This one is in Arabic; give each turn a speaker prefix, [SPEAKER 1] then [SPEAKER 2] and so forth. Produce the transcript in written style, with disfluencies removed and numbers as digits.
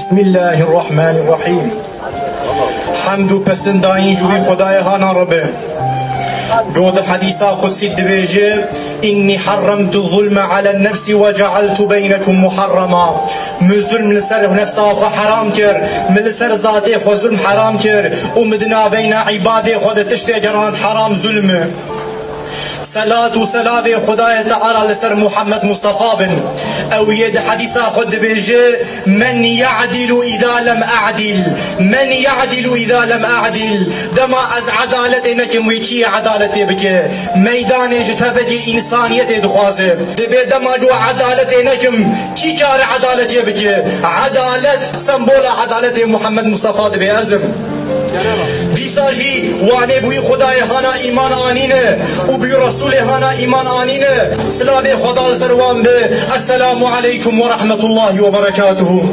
[SPEAKER 1] بسم الله الرحمن الرحیم. حمد و پسنداین جوی خدای هانا ربه. جود حديثا قدسي دبيجي إني حرمت الظلم على النفس وجعلت بينكم محرما. من ظلم لسر نفسا خو حرام كر، من لسر ذاتي خو ظلم حرام كر، ومدنا بين عبادي خود تشتي جرانت حرام ظلم. صلاة و سلام خدای تعالى لسر محمد مصطفى بن او يد حديثا خد بيجي من يعدل اذا لم اعدل، من يعدل اذا لم اعدل. دما از عدالت نكم ويكي عدالتي بك ميدان جتبك انسانيت دخوازه دبي دما جو عدالت نكم كي كار عدالتي بك عدالت سمبول عدالت محمد مصطفى دبي ازم دیسا جی وانه بوی خدای هانا ایمان آنینه و بی رسول هانا ایمان آنینه. سلام خدا سروان به. السلام علیکم و رحمت الله و برکاته.